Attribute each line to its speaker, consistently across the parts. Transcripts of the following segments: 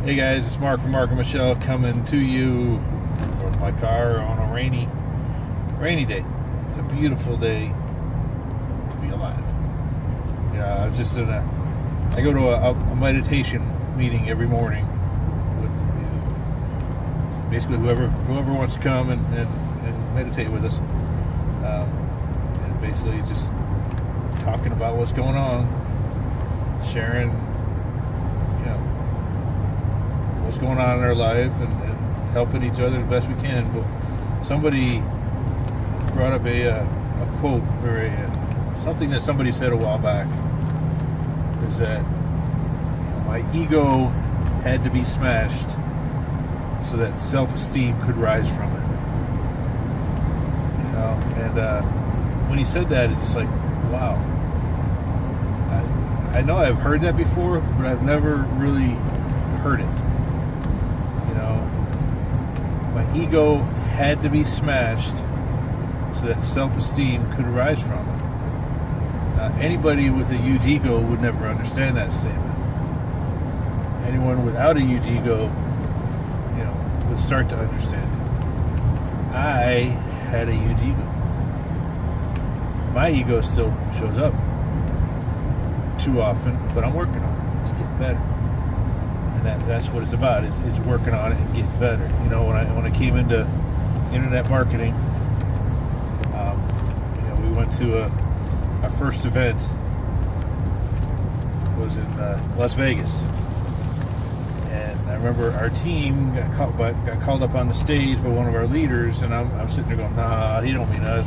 Speaker 1: Hey guys, it's Mark from Mark and Michelle coming to you from my car on a rainy day. It's a beautiful day to be alive. You know, I was just I go to a meditation meeting every morning with basically whoever wants to come and meditate with us. And basically just talking about what's going on, sharing, what's going on in our life and helping each other the best we can. But somebody brought up a quote or something that somebody said a while back, is that my ego had to be smashed so that self-esteem could rise from it. And when he said that, it's just like, wow. I know I've heard that before, but I've never really heard it. My ego had to be smashed so that self-esteem could arise from it. Anybody with a huge ego would never understand that statement. Anyone without a huge ego, would start to understand it. I had a huge ego. My ego still shows up too often, but I'm working on it. It's getting better. And that's what it's about. It's working on it and getting better. When I came into internet marketing, we went to our first event was in Las Vegas, and I remember our team got called up on the stage by one of our leaders, and I'm sitting there going, nah, he don't mean us.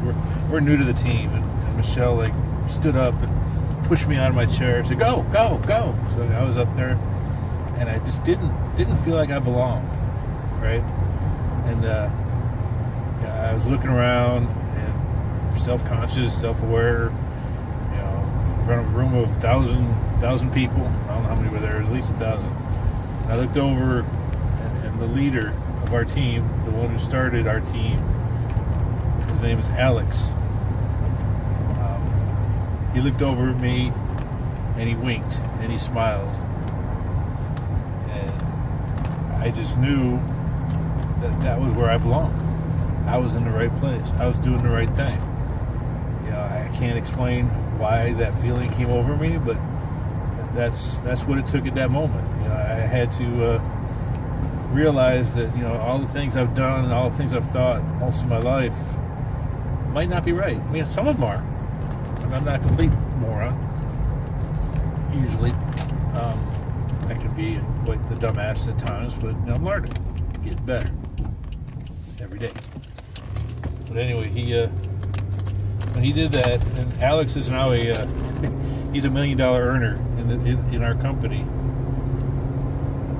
Speaker 1: We're new to the team, and Michelle stood up and pushed me out of my chair and said, go. So I was up there. And I just didn't feel like I belonged, right? And I was looking around and self-conscious, self-aware, in front of a room of 1,000 people. I don't know how many were there, at least 1,000. And I looked over, and the leader of our team, the one who started our team, his name is Alex. He looked over at me, and he winked, and he smiled. I just knew that was where I belonged. I was in the right place. I was doing the right thing. I can't explain why that feeling came over me, but that's what it took at that moment. I had to realize that all the things I've done and all the things I've thought most of my life might not be right. I mean, some of them are. I'm not a complete moron. Usually. I can be quite the dumbass at times, but I'm learning, getting better every day. But anyway, when he did that, and Alex is now he's $1 million earner in our company.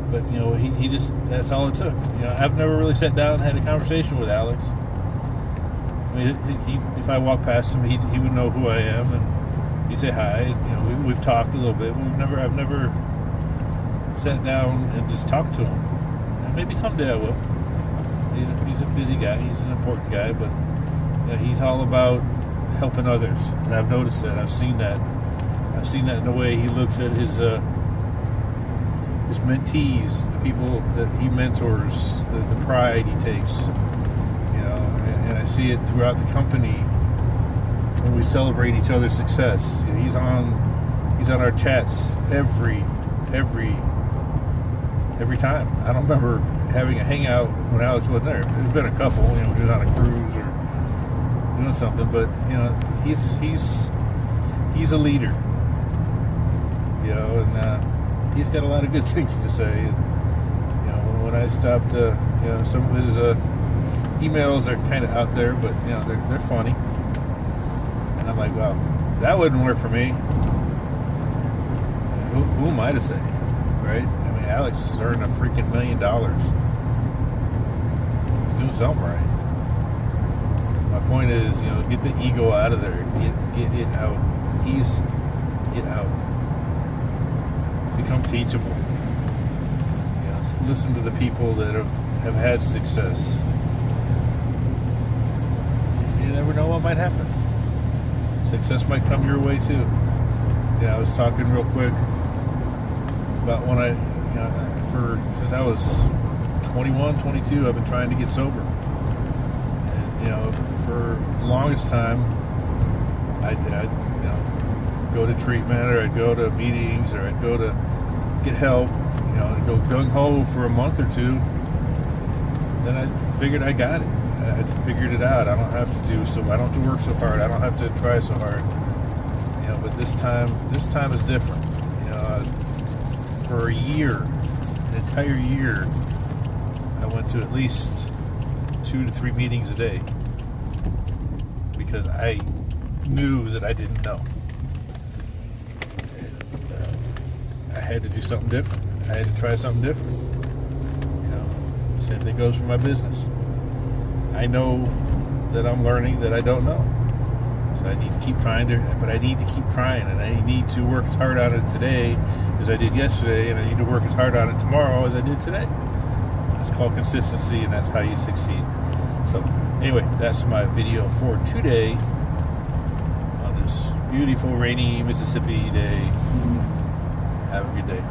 Speaker 1: But he just, that's all it took. I've never really sat down and had a conversation with Alex. I mean, if I walk past him, he would know who I am, and he'd say hi. We've talked a little bit. I've never sat down and just talked to him. And maybe someday I will. He's a busy guy. He's an important guy, but he's all about helping others. And I've noticed that. I've seen that in the way he looks at his mentees, the people that he mentors, the pride he takes. And I see it throughout the company when we celebrate each other's success. He's on our chats every time. I don't remember having a hangout when Alex wasn't there. There's been a couple, we was on a cruise or doing something, but he's a leader, and he's got a lot of good things to say. And, when I stopped, some of his emails are kind of out there, but they're funny, and I'm like, wow, that wouldn't work for me. Who am I to say, right? Alex is earning a freaking $1 million. He's doing something right. So my point is, get the ego out of there. Get it out. Get out. Become teachable. Listen to the people that have had success. You never know what might happen. Success might come your way too. I was talking real quick about when I since I was 21, 22. I've been trying to get sober. And, for the longest time, I'd go to treatment, or I'd go to meetings, or I'd go to get help, and go gung-ho for a month or two. Then I figured I got it. I figured it out. I don't have to I don't have to work so hard. I don't have to try so hard. But this time is different. For a year, an entire year, I went to at least 2 to 3 meetings a day because I knew that I didn't know. I had to do something different. I had to try something different. Same thing goes for my business. I know that I'm learning that I don't know. So I need to keep trying but I need to keep trying, and I need to work as hard on it today as I did yesterday, and I need to work as hard on it tomorrow as I did today. It's called consistency, and that's how you succeed. So anyway, that's my video for today on this beautiful rainy Mississippi day. Have a good day.